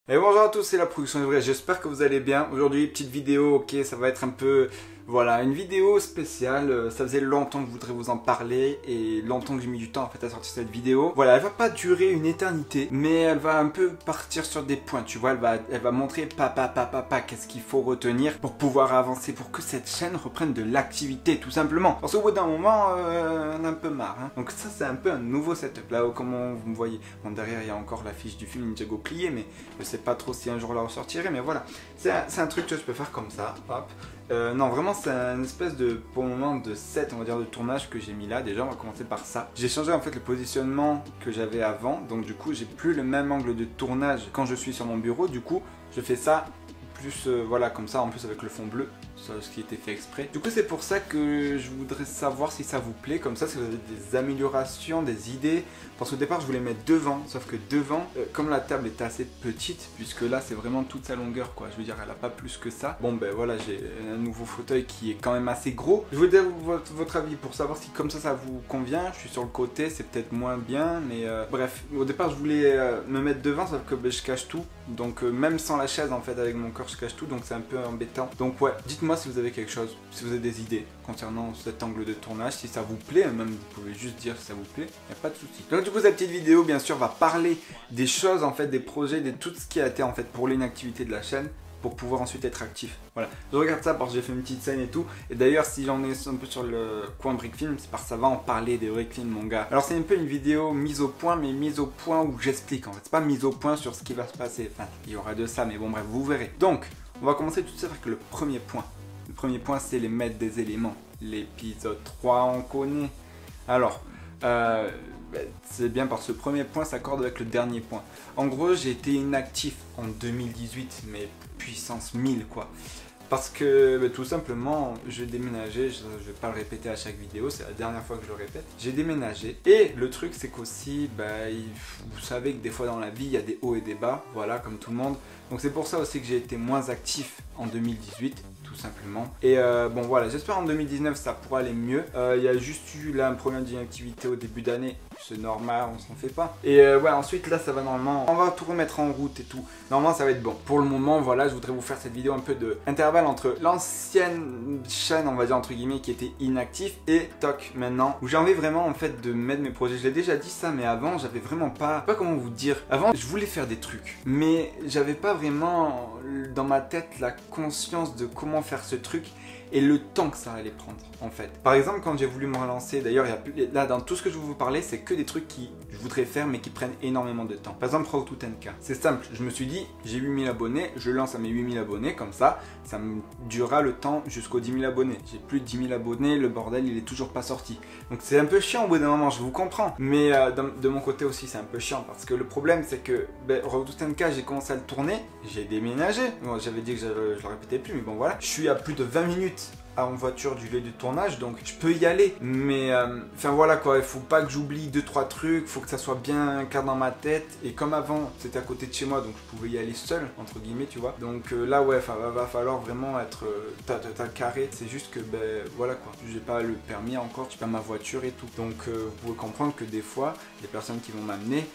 Et bonjour à tous, c'est la production de vrai, j'espère que vous allez bien. Aujourd'hui, petite vidéo, ok, ça va être un peu... Voilà, une vidéo spéciale, ça faisait longtemps que je voudrais vous en parler et longtemps que j'ai mis du temps en fait à sortir cette vidéo. Voilà, elle va pas durer une éternité, mais elle va un peu partir sur des points, tu vois, elle va montrer qu'est-ce qu'il faut retenir pour pouvoir avancer, pour que cette chaîne reprenne de l'activité tout simplement. Parce qu'au bout d'un moment, on a un peu marre, hein. Donc ça c'est un peu un nouveau setup, là comme vous me voyez. Bon, derrière il y a encore l'affiche du film Ninjago plié, mais je sais pas trop si un jour là ressortirait, mais voilà. C'est un truc que je peux faire comme ça, hop. Non, vraiment, c'est une espèce de, pour le moment, de set, on va dire, de tournage que j'ai mis là. Déjà, on va commencer par ça. J'ai changé en fait le positionnement que j'avais avant. Donc, du coup, j'ai plus le même angle de tournage quand je suis sur mon bureau. Du coup, je fais ça plus, voilà, comme ça, en plus avec le fond bleu. Ce qui était fait exprès. Du coup, c'est pour ça que je voudrais savoir si ça vous plaît. Comme ça, si vous avez des améliorations, des idées. Parce qu'au départ, je voulais mettre devant. Sauf que devant, comme la table est assez petite, puisque là, c'est vraiment toute sa longueur, quoi. Je veux dire, elle a pas plus que ça. Bon, ben voilà, j'ai un nouveau fauteuil qui est quand même assez gros. Je voudrais votre avis pour savoir si comme ça vous convient. Je suis sur le côté, c'est peut-être moins bien. Mais bref, au départ, je voulais me mettre devant, sauf que ben, je cache tout. Donc, même sans la chaise, en fait, avec mon corps, je cache tout. Donc, c'est un peu embêtant. Donc, ouais, dites-moi si vous avez quelque chose, si vous avez des idées concernant cet angle de tournage, si ça vous plaît, même vous pouvez juste dire si ça vous plaît, il n'y a pas de souci. Donc du coup cette petite vidéo bien sûr va parler des choses en fait, des projets, de tout ce qui a été en fait pour l'inactivité de la chaîne, pour pouvoir ensuite être actif. Voilà, je regarde ça parce que j'ai fait une petite scène et tout, et d'ailleurs si j'en ai un peu sur le coin Brickfilm, c'est parce que ça va en parler des Brickfilm mon gars. Alors c'est un peu une vidéo mise au point, mais mise au point où j'explique en fait, c'est pas mise au point sur ce qui va se passer, enfin il y aura de ça, mais bon bref, vous verrez. Donc, on va commencer tout de suite avec le premier point. Le premier point, c'est les maîtres des éléments. L'épisode 3, on connaît. Alors, c'est bien parce que le premier point s'accorde avec le dernier point. En gros, j'ai été inactif en 2018, mais puissance 1000 quoi. Parce que tout simplement, j'ai déménagé, je ne vais pas le répéter à chaque vidéo, c'est la dernière fois que je le répète. J'ai déménagé et le truc c'est qu'aussi, vous savez que des fois dans la vie, il y a des hauts et des bas, voilà, comme tout le monde. Donc c'est pour ça aussi que j'ai été moins actif en 2018, tout simplement. Et bon voilà, j'espère en 2019 ça pourra aller mieux. Il y a juste eu là un problème d'inactivité au début d'année, c'est normal, on s'en fait pas. Et ouais, ensuite là ça va normalement, on va tout remettre en route et tout. Normalement ça va être bon. Pour le moment, voilà, je voudrais vous faire cette vidéo un peu de intervalle entre l'ancienne chaîne, on va dire entre guillemets, qui était inactive et TOC maintenant, où j'ai envie vraiment en fait de mettre mes projets. Je l'ai déjà dit ça, mais avant j'avais vraiment pas comment vous dire. Avant je voulais faire des trucs, mais j'avais pas vraiment dans ma tête la conscience de comment faire ce truc et le temps que ça allait prendre en fait. Par exemple, quand j'ai voulu me relancer, d'ailleurs là dans tout ce que je vais vous parler, c'est que des trucs qui je voudrais faire mais qui prennent énormément de temps. Par exemple, Road to 10K. C'est simple, je me suis dit, j'ai 8000 abonnés, je lance à mes 8000 abonnés, comme ça me durera le temps jusqu'aux 10 000 abonnés. J'ai plus de 10 000 abonnés, le bordel il est toujours pas sorti. Donc c'est un peu chiant au bout d'un moment, je vous comprends. Mais de mon côté aussi c'est un peu chiant parce que le problème c'est que Road to 10K, j'ai commencé à le tourner, j'ai déménagé. Bon, j'avais dit que je le répétais plus, mais bon voilà. Je suis à plus de 20 minutes en voiture du lieu de tournage, donc je peux y aller, mais enfin voilà quoi, il faut pas que j'oublie 2-3 trucs, faut que ça soit bien clair dans ma tête, et comme avant c'était à côté de chez moi, donc je pouvais y aller seul entre guillemets, tu vois. Donc là ouais, va falloir vraiment être carré. C'est juste que voilà quoi, j'ai pas le permis encore, j'ai pas ma voiture et tout, donc vous pouvez comprendre que des fois les personnes qui vont m'amener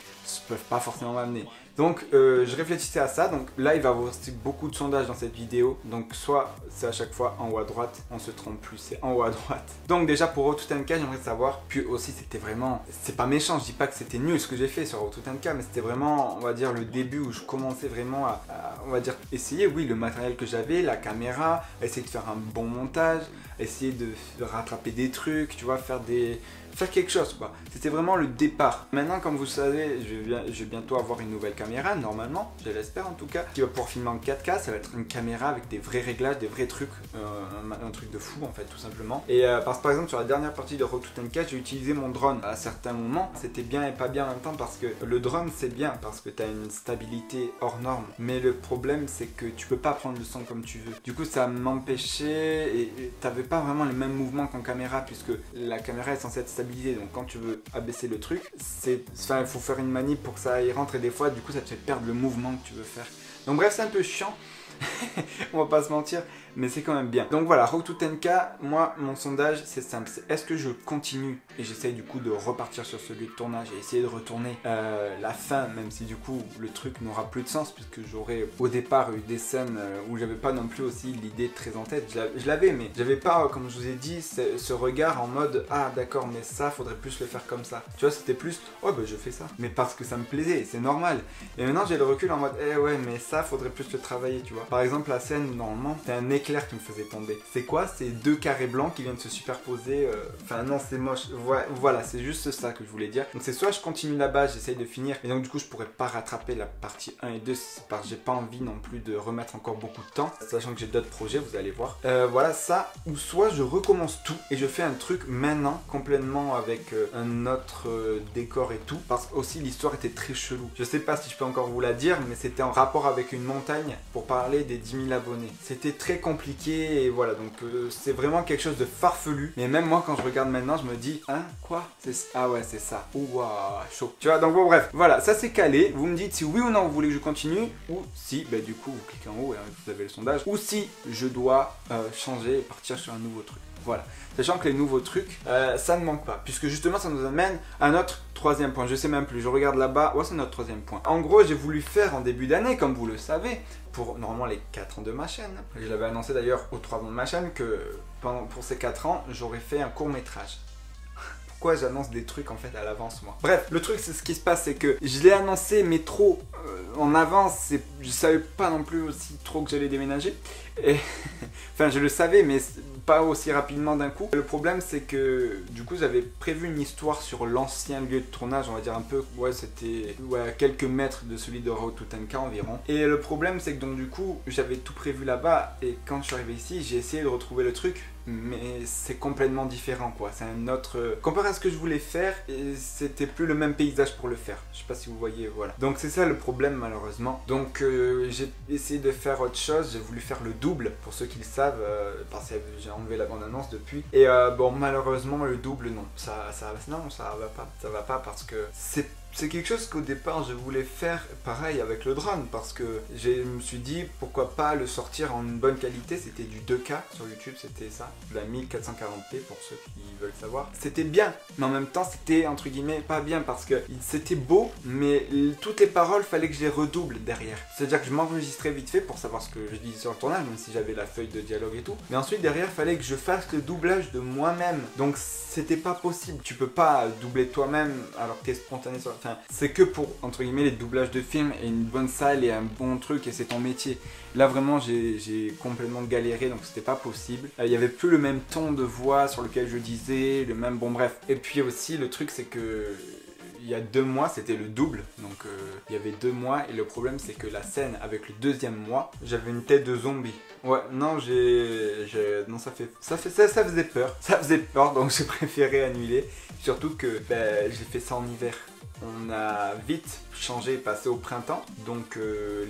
peuvent pas forcément m'amener. Donc je réfléchissais à ça, donc là il va y avoir aussi beaucoup de sondages dans cette vidéo, donc soit c'est à chaque fois en haut à droite, on se trompe plus, c'est en haut à droite. Donc déjà pour Road to 10K, j'aimerais savoir, puis aussi c'était vraiment, c'est pas méchant, je dis pas que c'était nul ce que j'ai fait sur Road to 10K, mais c'était vraiment, on va dire, le début où je commençais vraiment à on va dire, essayer, oui, le matériel que j'avais, la caméra, essayer de faire un bon montage, essayer de rattraper des trucs, tu vois, faire quelque chose quoi. C'était vraiment le départ. Maintenant, comme vous savez, je vais bientôt avoir une nouvelle caméra, normalement, je l'espère en tout cas, qui va pouvoir filmer en 4K. Ça va être une caméra avec des vrais réglages, des vrais trucs, un truc de fou en fait, tout simplement. Et parce que par exemple sur la dernière partie de Road to 10K, j'ai utilisé mon drone à certains moments. C'était bien et pas bien en même temps parce que le drone c'est bien parce que tu as une stabilité hors norme. Mais le problème c'est que tu peux pas prendre le son comme tu veux. Du coup ça m'empêchait et t'avais pas vraiment les mêmes mouvements qu'en caméra puisque la caméra est censée être stabilisée. Donc quand tu veux abaisser le truc, il faut faire une manip pour que ça y rentre et des fois du coup ça te fait perdre le mouvement que tu veux faire. Donc bref, c'est un peu chiant. On va pas se mentir, mais c'est quand même bien. Donc voilà, Road to 10K, moi, mon sondage, c'est simple. Est-ce que je continue et j'essaye du coup de repartir sur ce lieu de tournage et essayer de retourner la fin, même si du coup le truc n'aura plus de sens, puisque j'aurais au départ eu des scènes où j'avais pas non plus aussi l'idée très en tête. Je l'avais, mais j'avais pas, comme je vous ai dit, ce regard en mode ah d'accord, mais ça, faudrait plus le faire comme ça. Tu vois, c'était plus oh bah je fais ça, mais parce que ça me plaisait, c'est normal. Et maintenant j'ai le recul en mode eh ouais, mais ça, faudrait plus le travailler, tu vois. Par exemple, la scène, normalement, c'est un éclair qui me faisait tomber. C'est quoi? C'est deux carrés blancs qui viennent se superposer. Enfin non, c'est moche. Voilà, c'est juste ça que je voulais dire. Donc c'est soit je continue là-bas, j'essaye de finir, et donc du coup je pourrais pas rattraper la partie 1 et 2, parce que j'ai pas envie non plus de remettre encore beaucoup de temps, sachant que j'ai d'autres projets, vous allez voir. Voilà ça, ou soit je recommence tout et je fais un truc maintenant complètement avec un autre décor et tout, parce que aussi l'histoire était très chelou. Je sais pas si je peux encore vous la dire, mais c'était en rapport avec une montagne pour parler des 10 000 abonnés. C'était très compliqué et voilà, donc c'est vraiment quelque chose de farfelu. Mais même moi quand je regarde maintenant, je me dis hein quoi, ah ouais c'est ça. Ouah, chaud. Tu vois, donc bon bref, voilà, ça c'est calé. Vous me dites si oui ou non vous voulez que je continue, ou si bah du coup vous cliquez en haut et vous avez le sondage, ou si je dois changer et partir sur un nouveau truc. Voilà, sachant que les nouveaux trucs, ça ne manque pas, puisque justement ça nous amène à notre troisième point. Je sais même plus, je regarde là-bas, ouais c'est notre troisième point. En gros, j'ai voulu faire en début d'année, comme vous le savez, pour normalement les 4 ans de ma chaîne. Je l'avais annoncé d'ailleurs aux 3 ans de ma chaîne que pour ces 4 ans, j'aurais fait un court métrage. Pourquoi j'annonce des trucs en fait à l'avance moi? Bref, le truc c'est ce qui se passe, c'est que je l'ai annoncé mais trop en avance, et je savais pas non plus aussi trop que j'allais déménager. Et enfin je le savais mais pas aussi rapidement d'un coup. Le problème c'est que du coup j'avais prévu une histoire sur l'ancien lieu de tournage, on va dire un peu, ouais c'était à quelques mètres de celui de Road to 10K environ. Et le problème c'est que donc du coup j'avais tout prévu là-bas, et quand je suis arrivé ici j'ai essayé de retrouver le truc, mais c'est complètement différent quoi, c'est un autre... Comparé à ce que je voulais faire, et c'était plus le même paysage pour le faire, je sais pas si vous voyez, voilà. Donc c'est ça le problème malheureusement. Donc j'ai essayé de faire autre chose, j'ai voulu faire le double, pour ceux qui le savent, parce que j'ai enlevé la bande-annonce depuis. Et bon malheureusement le double non, ça va pas parce que c'est quelque chose qu'au départ je voulais faire pareil avec le drone, parce que je me suis dit pourquoi pas le sortir en une bonne qualité. C'était du 2K sur YouTube, c'était ça, de la 1440p pour ceux qui veulent savoir. C'était bien, mais en même temps c'était entre guillemets pas bien, parce que c'était beau, mais toutes les paroles fallait que je les redouble derrière. C'est-à-dire que je m'enregistrais vite fait pour savoir ce que je disais sur le tournage, même si j'avais la feuille de dialogue et tout. Mais ensuite derrière fallait que je fasse le doublage de moi-même. Donc c'était pas possible. Tu peux pas doubler toi-même alors que t'es spontané sur... Enfin, c'est que pour, entre guillemets, les doublages de films et une bonne salle et un bon truc, et c'est ton métier. Là vraiment j'ai complètement galéré, donc c'était pas possible. Il y avait plus le même ton de voix sur lequel je disais, le même... Bon bref. Et puis aussi le truc c'est que... Il y a 2 mois, c'était le double, donc il y avait 2 mois, et le problème c'est que la scène avec le deuxième mois, j'avais une tête de zombie. Ouais, non, non, ça faisait peur, donc j'ai préféré annuler, surtout que j'ai fait ça en hiver. On a vite changé et passé au printemps, donc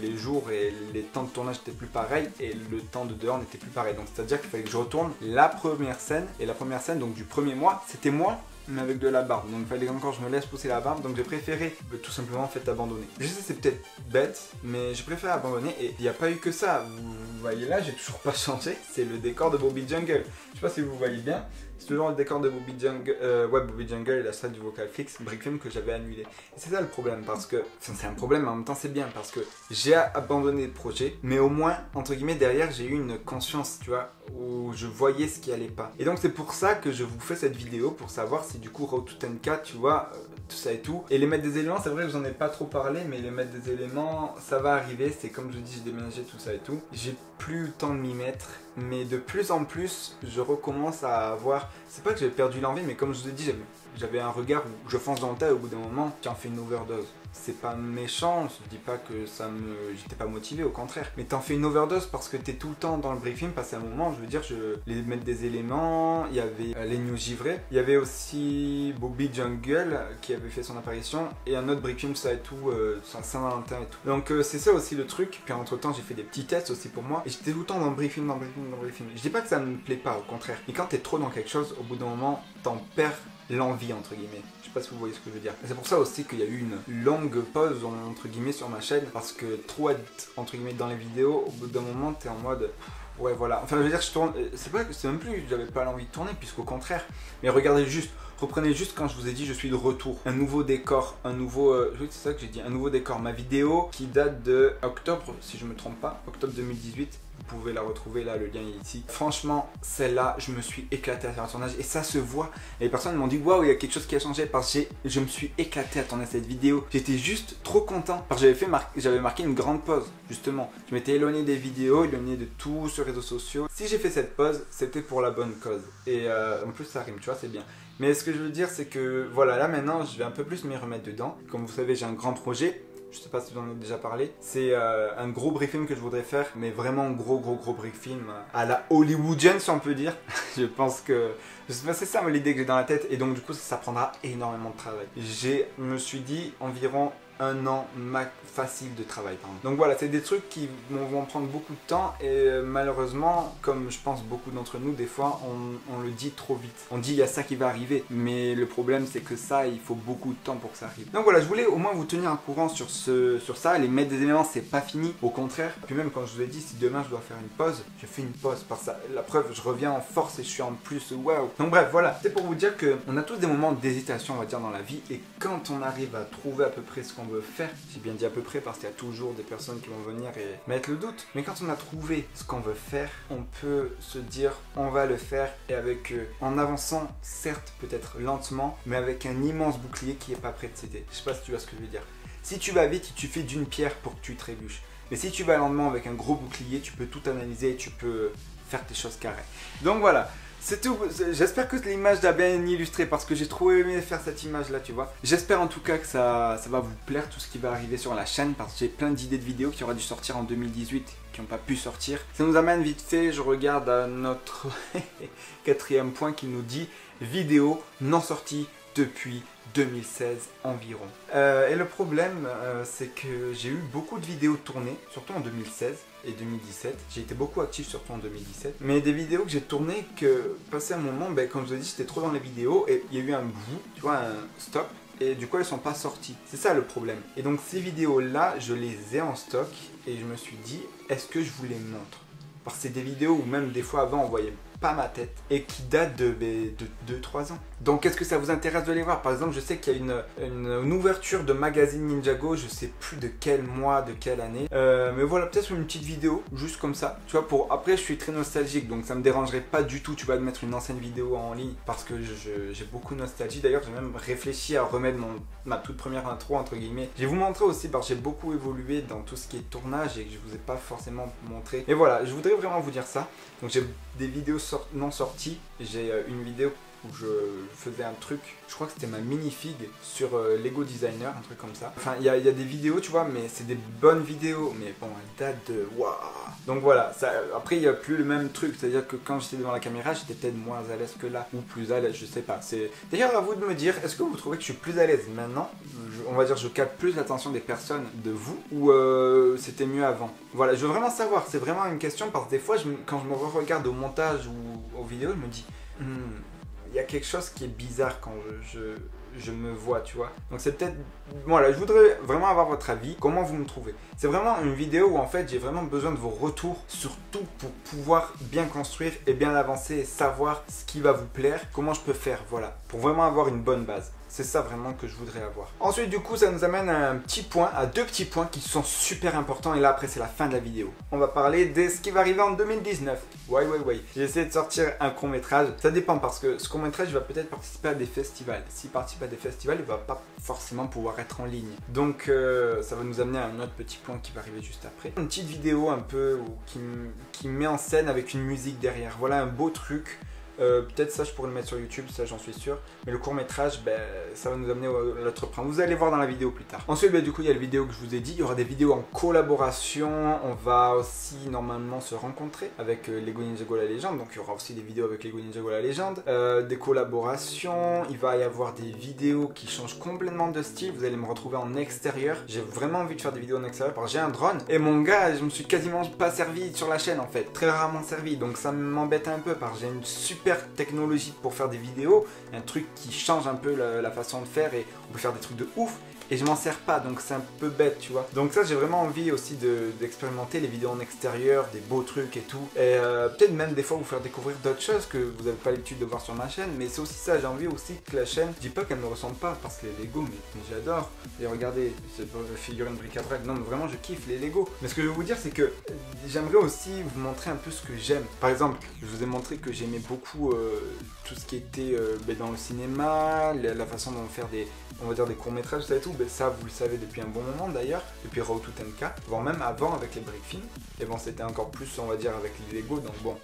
les jours et les temps de tournage n'étaient plus pareils, et le temps de dehors n'était plus pareil. Donc c'est à dire qu'il fallait que je retourne la première scène, et la première scène donc du premier mois, c'était moi mais avec de la barbe, donc il fallait encore que je me laisse pousser la barbe, donc j'ai préféré tout simplement en fait abandonner. Je sais c'est peut-être bête, mais j'ai préféré abandonner, et il n'y a pas eu que ça. Vous voyez là, j'ai toujours pas changé, c'est le décor de Bobby Jungle. Je sais pas si vous voyez bien, c'est toujours le décor de Bobby Jungle, Bobby Jungle et la salle du Vocal Fix, Brickfilm, que j'avais annulé. Et c'est ça le problème, parce que, enfin, c'est un problème mais en même temps c'est bien, parce que j'ai abandonné le projet, mais au moins, entre guillemets, derrière j'ai eu une conscience, tu vois, où je voyais ce qui allait pas. Et donc c'est pour ça que je vous fais cette vidéo, pour savoir si du coup Road to 10K, tu vois, tout ça et tout. Et les maîtres des éléments, c'est vrai que je vous en ai pas trop parlé, mais les maîtres des éléments, ça va arriver, c'est comme je dis, j'ai déménagé tout ça et tout. J'ai plus le temps de m'y mettre, mais de plus en plus, je recommence à avoir... C'est pas que j'avais perdu l'envie, mais comme je vous ai dit, j'avais un regard où je fonce dans le tas, et au bout d'un moment, tu en fais une overdose. C'est pas méchant, je dis pas que j'étais pas motivé, au contraire. Mais t'en fais une overdose parce que t'es tout le temps dans le briefing, parce qu'à un moment, je veux dire, les maîtres des éléments, il y avait les news givrés, il y avait aussi Bobby Jungle qui avait fait son apparition, et un autre briefing, ça et tout, Saint-Valentin et tout. Donc c'est ça aussi le truc. Puis entre temps, j'ai fait des petits tests aussi pour moi, et j'étais tout le temps dans le briefing, dans le briefing, dans le briefing. Je dis pas que ça me plaît pas, au contraire. Mais quand t'es trop dans quelque chose, au bout d'un moment, t'en perds l'envie entre guillemets. Je sais pas si vous voyez ce que je veux dire. C'est pour ça aussi qu'il y a eu une longue pause entre guillemets sur ma chaîne, parce que trop être entre guillemets dans les vidéos, au bout d'un moment t'es en mode ouais voilà. Enfin je veux dire je tourne, c'est pas que c'est même plus que j'avais pas l'envie de tourner, puisqu'au contraire. Mais regardez juste, reprenez juste quand je vous ai dit je suis de retour. Un nouveau décor, un nouveau, oui c'est ça que j'ai dit, un nouveau décor. Ma vidéo qui date de octobre, si je me trompe pas, octobre 2018. Vous pouvez la retrouver là, le lien est ici. Franchement, celle-là, je me suis éclaté à faire un tournage et ça se voit. Et les personnes m'ont dit waouh, il y a quelque chose qui a changé, parce que je me suis éclaté à tourner cette vidéo. J'étais juste trop content parce que j'avais marqué une grande pause justement. Je m'étais éloigné des vidéos, éloigné de tout sur les réseaux sociaux. Si j'ai fait cette pause, c'était pour la bonne cause. Et en plus ça rime, tu vois, c'est bien. Mais ce que je veux dire, c'est que voilà, là maintenant, je vais un peu plus m'y remettre dedans. Comme vous savez, j'ai un grand projet. Je sais pas si j'en ai déjà parlé. C'est un gros brief film que je voudrais faire, mais vraiment gros brief film à la hollywoodienne, si on peut dire. Je pense que c'est ça l'idée que j'ai dans la tête, et donc du coup ça prendra énormément de travail. Je me suis dit environ un an facile de travail. Pardon. Donc voilà, c'est des trucs qui vont prendre beaucoup de temps, et malheureusement, comme je pense beaucoup d'entre nous, des fois on le dit trop vite. On dit il y a ça qui va arriver, mais le problème c'est que ça, il faut beaucoup de temps pour que ça arrive. Donc voilà, je voulais au moins vous tenir au courant sur ça, les mettre des éléments, c'est pas fini, au contraire. Puis même quand je vous ai dit, si demain je dois faire une pause, je fais une pause, parce que la preuve, je reviens en force et je suis en plus waouh. Donc bref, voilà, c'est pour vous dire que on a tous des moments d'hésitation, on va dire, dans la vie, et quand on arrive à trouver à peu près ce qu'on veut faire, j'ai bien dit à peu près parce qu'il y a toujours des personnes qui vont venir et mettre le doute, mais quand on a trouvé ce qu'on veut faire, on peut se dire on va le faire, et avec en avançant, certes peut-être lentement, mais avec un immense bouclier qui est pas prêt de céder. Je sais pas si tu vois ce que je veux dire. Si tu vas vite, tu fais d'une pierre pour que tu trébuches. Mais si tu vas lentement avec un gros bouclier, tu peux tout analyser et tu peux faire tes choses carrées. Donc voilà. C'est tout, j'espère que l'image l'a bien illustré, parce que j'ai trop aimé faire cette image là, tu vois. J'espère en tout cas que ça va vous plaire, tout ce qui va arriver sur la chaîne, parce que j'ai plein d'idées de vidéos qui auraient dû sortir en 2018, qui n'ont pas pu sortir. Ça nous amène vite fait, je regarde à notre quatrième point qui nous dit vidéo non sortie depuis 2016 environ. Et le problème, c'est que j'ai eu beaucoup de vidéos tournées, surtout en 2016 et 2017. J'ai été beaucoup actif surtout en 2017. Mais des vidéos que j'ai tournées, que passé un moment, ben, comme je vous ai dit, j'étais trop dans les vidéos et il y a eu un bout, tu vois, un stop. Et du coup, elles sont pas sorties. C'est ça le problème. Et donc ces vidéos-là, je les ai en stock et je me suis dit, est-ce que je vous les montre? Parce que c'est des vidéos où même des fois avant, on voyait pas ma tête, et qui datent de 2-3 ans. Donc est-ce que ça vous intéresse de les voir? Par exemple, je sais qu'il y a une ouverture de magazine Ninjago, je sais plus de quel mois, de quelle année. Mais voilà, peut-être une petite vidéo, juste comme ça. Tu vois, après je suis très nostalgique, donc ça me dérangerait pas du tout, tu vas mettre une ancienne vidéo en ligne, parce que j'ai beaucoup de nostalgie. D'ailleurs, j'ai même réfléchi à remettre ma toute première intro, entre guillemets. Je vais vous montrer aussi, parce que j'ai beaucoup évolué dans tout ce qui est tournage, et que je vous ai pas forcément montré. Et voilà, je voudrais vraiment vous dire ça. Donc j'ai des vidéos non sorties. J'ai une vidéo où je faisais un truc, je crois que c'était ma minifig sur Lego Designer, un truc comme ça. Enfin, il y a des vidéos, tu vois, mais c'est des bonnes vidéos, mais bon, elles datent de waouh. Donc voilà, après il n'y a plus le même truc, c'est-à-dire que quand j'étais devant la caméra, j'étais peut-être moins à l'aise que là, ou plus à l'aise, je sais pas. D'ailleurs, à vous de me dire, est-ce que vous trouvez que je suis plus à l'aise maintenant? On va dire, je capte plus l'attention des personnes de vous, ou c'était mieux avant? Voilà, je veux vraiment savoir, c'est vraiment une question, parce que des fois, quand je me regarde au montage ou aux vidéos, je me dis, il y a quelque chose qui est bizarre quand je me vois, tu vois. Donc c'est peut-être... Voilà, je voudrais vraiment avoir votre avis. Comment vous me trouvez? C'est vraiment une vidéo où en fait j'ai vraiment besoin de vos retours, surtout pour pouvoir bien construire et bien avancer et savoir ce qui va vous plaire, comment je peux faire, voilà, pour vraiment avoir une bonne base. C'est ça vraiment que je voudrais avoir. Ensuite, du coup, ça nous amène à deux petits points qui sont super importants. Et là, après, c'est la fin de la vidéo. On va parler de ce qui va arriver en 2019. Ouais. J'ai essayé de sortir un court-métrage. Ça dépend parce que ce court-métrage va peut-être participer à des festivals. S'il participe à des festivals, il va pas forcément pouvoir être en ligne. Donc, ça va nous amener à un autre petit point qui va arriver juste après. Une petite vidéo un peu qui met en scène avec une musique derrière. Voilà un beau truc. Peut-être ça je pourrais le mettre sur YouTube, ça j'en suis sûr. Mais le court métrage, ça va nous amener à l'autre point. Vous allez voir dans la vidéo plus tard. Ensuite, du coup, il y a la vidéo que je vous ai dit. Il y aura des vidéos en collaboration. On va aussi normalement se rencontrer avec Lego Ninjago la légende. Donc il y aura aussi des vidéos avec Lego Ninjago la légende. Des collaborations. Il va y avoir des vidéos qui changent complètement de style. Vous allez me retrouver en extérieur. J'ai vraiment envie de faire des vidéos en extérieur parce que j'ai un drone. Et mon gars, je me suis quasiment pas servi sur la chaîne en fait. Très rarement servi. Donc ça m'embête un peu parce que j'ai une super super technologique pour faire des vidéos, un truc qui change un peu la façon de faire et on peut faire des trucs de ouf. Et je m'en sers pas, donc c'est un peu bête, tu vois. Donc ça, j'ai vraiment envie aussi d'expérimenter les vidéos en extérieur, des beaux trucs et tout. Et peut-être même des fois vous faire découvrir d'autres choses que vous n'avez pas l'habitude de voir sur ma chaîne. Mais c'est aussi ça, j'ai envie aussi que la chaîne, je dis pas qu'elle me ressemble pas, parce que les Lego, mais j'adore. Et regardez, c'est pas une figurine bric-à-brac, non mais vraiment je kiffe les Lego. Mais ce que je veux vous dire, c'est que j'aimerais aussi vous montrer un peu ce que j'aime. Par exemple, je vous ai montré que j'aimais beaucoup tout ce qui était dans le cinéma, la façon dont faire on va dire des courts-métrages, ça et tout. Ça, vous le savez depuis un bon moment d'ailleurs, depuis Road to 10K, voire même avant avec les break films. Et bon, c'était encore plus, on va dire, avec les Lego, donc bon,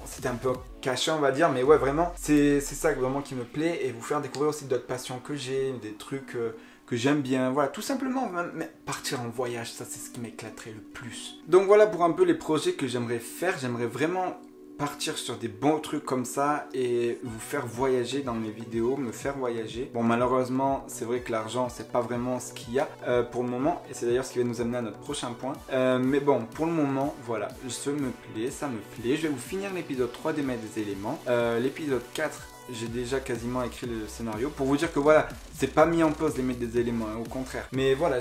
c'était un peu caché, on va dire, mais ouais, vraiment, c'est ça vraiment qui me plaît, et vous faire découvrir aussi d'autres passions que j'ai, des trucs que j'aime bien, voilà, tout simplement, mais partir en voyage, ça c'est ce qui m'éclaterait le plus. Donc voilà pour un peu les projets que j'aimerais faire, j'aimerais vraiment partir sur des bons trucs comme ça et vous faire voyager dans mes vidéos, me faire voyager. Bon, malheureusement, c'est vrai que l'argent, c'est pas vraiment ce qu'il y a pour le moment, et c'est d'ailleurs ce qui va nous amener à notre prochain point. Mais bon, pour le moment, voilà, ça me plaît. Je vais vous finir l'épisode 3 des maîtres des éléments. L'épisode 4, j'ai déjà quasiment écrit le scénario pour vous dire que voilà, c'est pas mis en pause les maîtres des éléments, hein, au contraire. Mais voilà,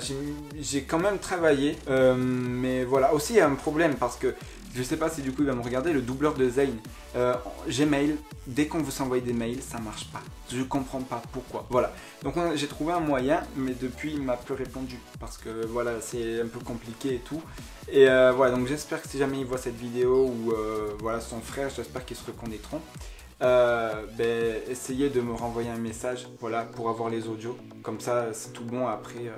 j'ai quand même travaillé, mais voilà, aussi il y a un problème parce que je sais pas si du coup il va me regarder, le doubleur de Zane. Gmail, dès qu'on vous envoie des mails, ça marche pas. Je comprends pas pourquoi. Voilà. Donc j'ai trouvé un moyen, mais depuis il m'a plus répondu. Parce que voilà, c'est un peu compliqué et tout. Et voilà, donc j'espère que si jamais il voit cette vidéo ou voilà son frère, j'espère qu'ils se reconnaîtront. Essayez de me renvoyer un message, voilà, pour avoir les audios. Comme ça, c'est tout bon après.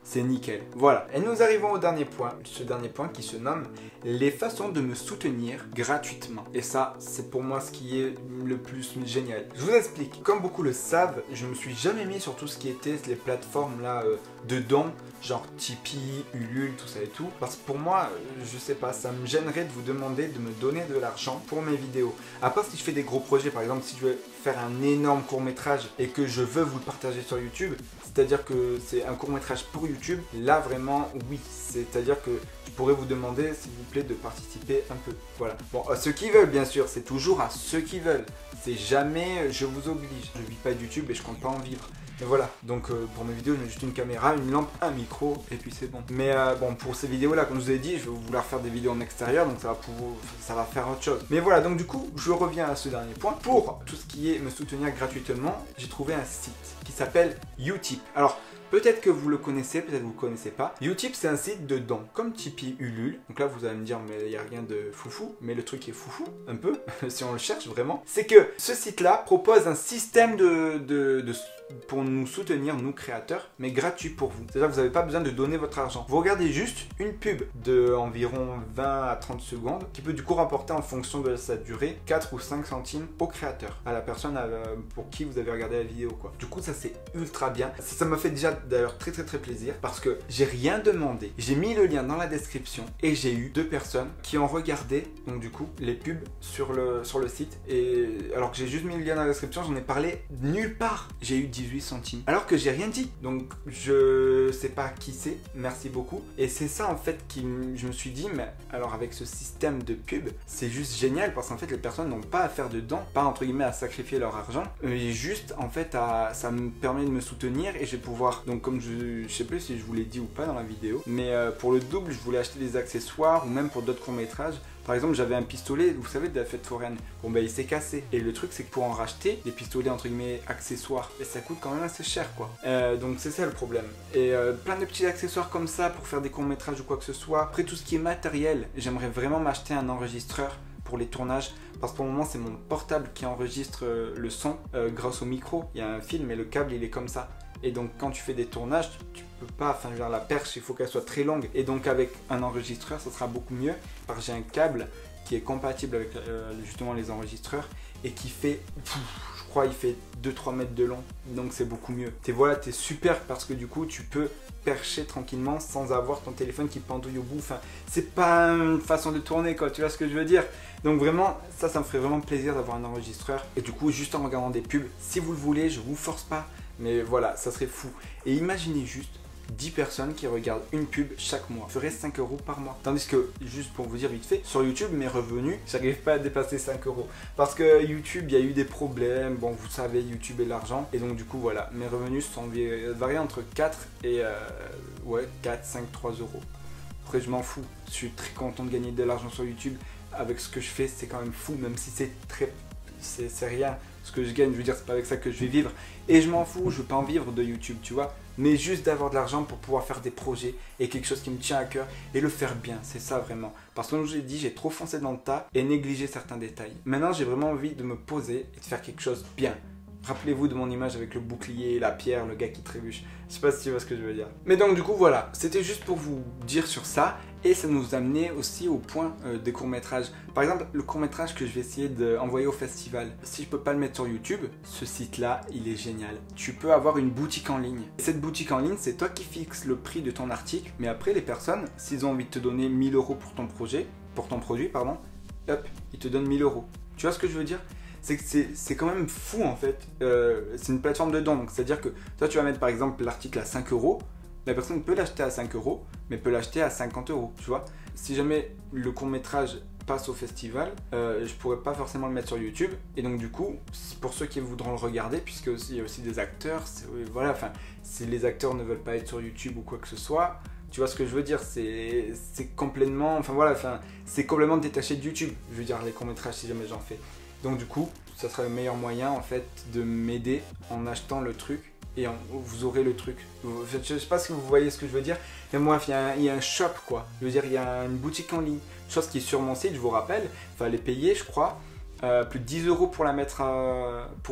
C'est nickel. Voilà. Et nous arrivons au dernier point. Ce dernier point qui se nomme les façons de me soutenir gratuitement. Et ça, c'est pour moi ce qui est le plus génial. Je vous explique. Comme beaucoup le savent, je me suis jamais mis sur tout ce qui était les plateformes là de dons, genre Tipeee, Ulule, tout ça et tout. Parce que pour moi, je sais pas, ça me gênerait de vous demander de me donner de l'argent pour mes vidéos. À part si je fais des gros projets, par exemple si je veux faire un énorme court-métrage et que je veux vous le partager sur YouTube, c'est-à-dire que c'est un court-métrage pour YouTube, là vraiment oui, c'est-à-dire que je pourrais vous demander s'il vous plaît de participer un peu, voilà. Bon, à ceux qui veulent bien sûr, c'est toujours à ceux qui veulent, c'est jamais je vous oblige, je vis pas de YouTube et je compte pas en vivre. Et voilà, donc pour mes vidéos, je mets juste une caméra, une lampe, un micro, et puis c'est bon. Mais bon, pour ces vidéos-là, comme je vous ai dit, je vais vouloir faire des vidéos en extérieur, donc ça va faire autre chose. Mais voilà, donc du coup, je reviens à ce dernier point. Pour tout ce qui est me soutenir gratuitement, j'ai trouvé un site qui s'appelle Utip. Alors, peut-être que vous le connaissez, peut-être que vous ne le connaissez pas. Utip, c'est un site de dons, comme Tipeee, Ulule. Donc là, vous allez me dire, mais il n'y a rien de foufou. Mais le truc est foufou, un peu, si on le cherche vraiment. C'est que ce site-là propose un système pour nous soutenir, nous créateurs, mais gratuit pour vous. C'est-à-dire que vous n'avez pas besoin de donner votre argent. Vous regardez juste une pub de environ 20 à 30 secondes qui peut du coup rapporter en fonction de sa durée 4 ou 5 centimes au créateur, à la personne pour qui vous avez regardé la vidéo, quoi. Du coup, ça c'est ultra bien. Ça m'a fait déjà d'ailleurs très plaisir parce que j'ai rien demandé. J'ai mis le lien dans la description et j'ai eu 2 personnes qui ont regardé donc du coup les pubs sur le site, et alors que j'ai juste mis le lien dans la description, j'en ai parlé nulle part. J'ai eu 18 centimes alors que j'ai rien dit, donc je sais pas qui c'est, merci beaucoup. Et c'est ça en fait je me suis dit, mais alors avec ce système de pub c'est juste génial parce qu'en fait les personnes n'ont pas à faire de dons, pas entre guillemets à sacrifier leur argent, et juste en fait ça me permet de me soutenir et je vais pouvoir, donc comme je sais plus si je vous l'ai dit ou pas dans la vidéo, mais pour le double je voulais acheter des accessoires ou même pour d'autres courts métrages. Par exemple, j'avais un pistolet, vous savez, de la fête foraine. Bon, bah, il s'est cassé. Et le truc, c'est que pour en racheter, des pistolets, entre guillemets, accessoires, et ça coûte quand même assez cher, quoi. Donc, c'est ça le problème. Et plein de petits accessoires comme ça pour faire des courts-métrages ou quoi que ce soit. Après, tout ce qui est matériel, j'aimerais vraiment m'acheter un enregistreur pour les tournages. Parce que pour le moment, c'est mon portable qui enregistre le son grâce au micro. Il y a un fil, mais le câble, il est comme ça. Et donc, quand tu fais des tournages, tu peux pas, enfin, genre la perche, il faut qu'elle soit très longue. Et donc, avec un enregistreur, ça sera beaucoup mieux. Parce que j'ai un câble qui est compatible avec justement les enregistreurs et qui fait, je crois, il fait 2-3 mètres de long. Donc, c'est beaucoup mieux. Et voilà, t'es super parce que du coup, tu peux percher tranquillement sans avoir ton téléphone qui pendouille au bout. Enfin, c'est pas une façon de tourner, quoi. Tu vois ce que je veux dire? Donc vraiment, ça me ferait vraiment plaisir d'avoir un enregistreur. Et du coup, juste en regardant des pubs, si vous le voulez, je vous force pas. Mais voilà, ça serait fou. Et imaginez juste, 10 personnes qui regardent une pub chaque mois. Je ferais 5 euros par mois. Tandis que, juste pour vous dire vite fait, sur YouTube, mes revenus, j'arrive pas à dépasser 5 euros. Parce que YouTube, il y a eu des problèmes. Bon, vous savez, YouTube et l'argent. Et donc, du coup, voilà, mes revenus sont variés entre 4 et 4, 5, 3 euros. Après, je m'en fous. Je suis très content de gagner de l'argent sur YouTube. Avec ce que je fais, c'est quand même fou, même si c'est rien. Ce que je gagne, je veux dire, c'est pas avec ça que je vais vivre. Et je m'en fous, je veux pas en vivre de YouTube, tu vois. Mais juste d'avoir de l'argent pour pouvoir faire des projets et quelque chose qui me tient à cœur et le faire bien, c'est ça vraiment. Parce que comme je l'ai dit, j'ai trop foncé dans le tas et négligé certains détails. Maintenant, j'ai vraiment envie de me poser et de faire quelque chose bien. Rappelez-vous de mon image avec le bouclier, la pierre, le gars qui trébuche. Je sais pas si tu vois ce que je veux dire. Mais donc du coup voilà, c'était juste pour vous dire sur ça. Et ça nous amenait aussi au point des courts-métrages. Par exemple, le court-métrage que je vais essayer d'envoyer au festival. Si je peux pas le mettre sur YouTube, ce site-là, il est génial. Tu peux avoir une boutique en ligne. Et cette boutique en ligne, c'est toi qui fixes le prix de ton article. Mais après, les personnes, s'ils ont envie de te donner 1000 euros pour ton produit, hop, ils te donnent 1000 euros. Tu vois ce que je veux dire ? C'est quand même fou en fait. C'est une plateforme de dons. Donc c'est-à-dire que toi tu vas mettre par exemple l'article à 5 euros. La personne peut l'acheter à 5 euros, mais peut l'acheter à 50 euros. Tu vois. Si jamais le court-métrage passe au festival, je pourrais pas forcément le mettre sur YouTube. Et donc du coup, pour ceux qui voudront le regarder, puisque il y a aussi des acteurs, voilà, enfin, si les acteurs ne veulent pas être sur YouTube ou quoi que ce soit. Tu vois ce que je veux dire, c'est complètement, enfin voilà, enfin, c'est complètement détaché de YouTube. Je veux dire les courts-métrages si jamais j'en fais. Donc du coup, ça sera le meilleur moyen en fait de m'aider en achetant le truc et vous aurez le truc. Je sais pas si vous voyez ce que je veux dire, mais moi il y a un shop quoi. Je veux dire il y a une boutique en ligne, chose qui est sur mon site, je vous rappelle, il fallait payer je crois plus de 10 euros pour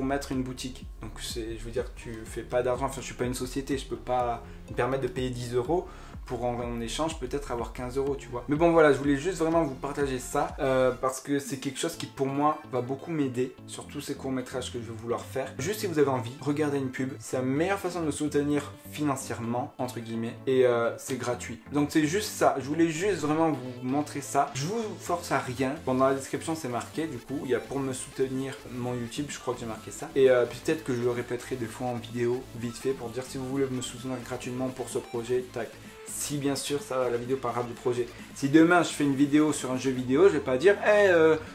mettre une boutique. Donc je veux dire tu fais pas d'argent, enfin je suis pas une société, je peux pas me permettre de payer 10 euros. Pour en échange peut-être avoir 15 euros tu vois. Mais bon voilà, je voulais juste vraiment vous partager ça parce que c'est quelque chose qui pour moi va beaucoup m'aider sur tous ces courts-métrages que je vais vouloir faire. Juste si vous avez envie, regardez une pub, c'est la meilleure façon de me soutenir financièrement entre guillemets et c'est gratuit. Donc c'est juste ça, je voulais juste vraiment vous montrer ça. Je vous force à rien, bon, dans la description c'est marqué du coup, il y a pour me soutenir mon YouTube, je crois que j'ai marqué ça. Et peut-être que je le répéterai des fois en vidéo vite fait pour dire si vous voulez me soutenir gratuitement pour ce projet, tac. Si bien sûr ça, la vidéo parlera du projet. Si demain je fais une vidéo sur un jeu vidéo, je vais pas dire hey,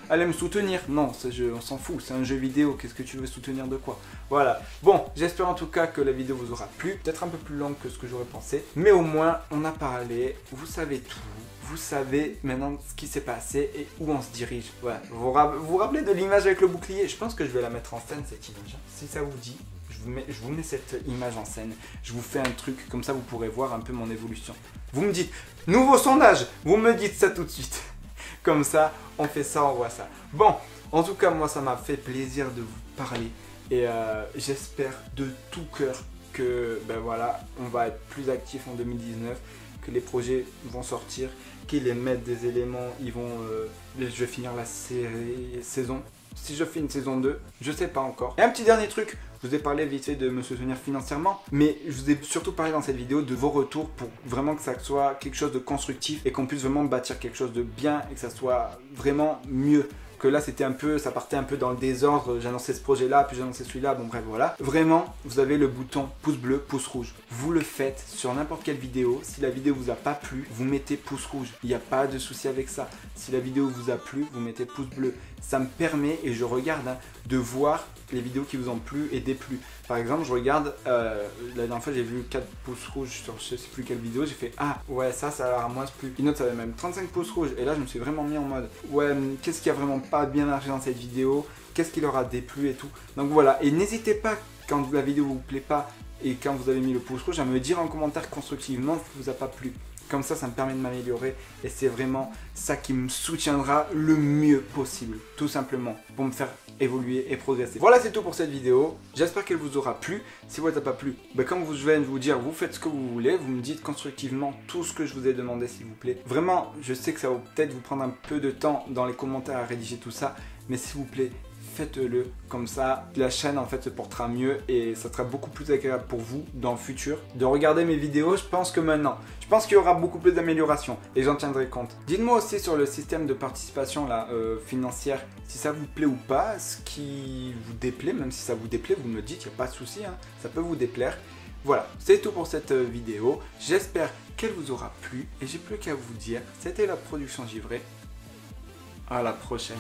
allez me soutenir. Non, on s'en fout, c'est un jeu vidéo, qu'est-ce que tu veux soutenir de quoi? Voilà. Bon, j'espère en tout cas que la vidéo vous aura plu. Peut-être un peu plus longue que ce que j'aurais pensé. Mais au moins, on a parlé, vous savez tout. Vous savez maintenant ce qui s'est passé et où on se dirige. Voilà. Vous vous rappelez de l'image avec le bouclier? Je pense que je vais la mettre en scène cette image. Si ça vous dit. Je vous mets cette image en scène, je vous fais un truc, comme ça vous pourrez voir un peu mon évolution. Vous me dites, nouveau sondage, vous me dites ça tout de suite. Comme ça, on fait ça, on voit ça. Bon, en tout cas, moi ça m'a fait plaisir de vous parler. Et j'espère de tout cœur que, ben voilà, on va être plus actif en 2019, que les projets vont sortir, qu'ils émettent des éléments, je vais finir la saison. Si je fais une saison 2, je sais pas encore. Et un petit dernier truc, je vous ai parlé vite fait de me soutenir financièrement, mais je vous ai surtout parlé dans cette vidéo de vos retours pour vraiment que ça soit quelque chose de constructif et qu'on puisse vraiment bâtir quelque chose de bien et que ça soit vraiment mieux. Que là c'était un peu, ça partait un peu dans le désordre, j'annonçais ce projet là, puis j'annonçais celui-là, bon bref voilà. Vraiment, vous avez le bouton pouce bleu, pouce rouge. Vous le faites sur n'importe quelle vidéo, si la vidéo vous a pas plu, vous mettez pouce rouge, il n'y a pas de souci avec ça. Si la vidéo vous a plu, vous mettez pouce bleu. Ça me permet, et je regarde, de voir les vidéos qui vous ont plu et déplu. Par exemple, je regarde, la dernière fois j'ai vu 4 pouces rouges sur je sais plus quelle vidéo, j'ai fait ah ouais ça a l'air moins plu. Une autre ça avait même 35 pouces rouges et là je me suis vraiment mis en mode ouais qu'est-ce qui a vraiment pas bien marché dans cette vidéo, qu'est-ce qui leur a déplu et tout. Donc voilà, et n'hésitez pas quand la vidéo vous plaît pas et quand vous avez mis le pouce rouge à me dire en commentaire constructivement ce qui vous a pas plu. Comme ça me permet de m'améliorer et c'est vraiment ça qui me soutiendra le mieux possible, tout simplement, pour me faire évoluer et progresser. Voilà, c'est tout pour cette vidéo. J'espère qu'elle vous aura plu. Si vous n'avez pas plu, comme je viens de vous dire, vous faites ce que vous voulez, vous me dites constructivement tout ce que je vous ai demandé s'il vous plaît. Vraiment, je sais que ça va peut-être vous prendre un peu de temps dans les commentaires à rédiger tout ça, mais s'il vous plaît, faites-le, comme ça la chaîne en fait se portera mieux et ça sera beaucoup plus agréable pour vous dans le futur de regarder mes vidéos. Je pense que maintenant, je pense qu'il y aura beaucoup plus d'améliorations et j'en tiendrai compte. Dites-moi aussi sur le système de participation là, financière, si ça vous plaît ou pas, ce qui vous déplaît, même si ça vous déplaît, vous me le dites, il n'y a pas de souci, hein, ça peut vous déplaire. Voilà, c'est tout pour cette vidéo. J'espère qu'elle vous aura plu et j'ai plus qu'à vous dire, c'était la production Givré. À la prochaine.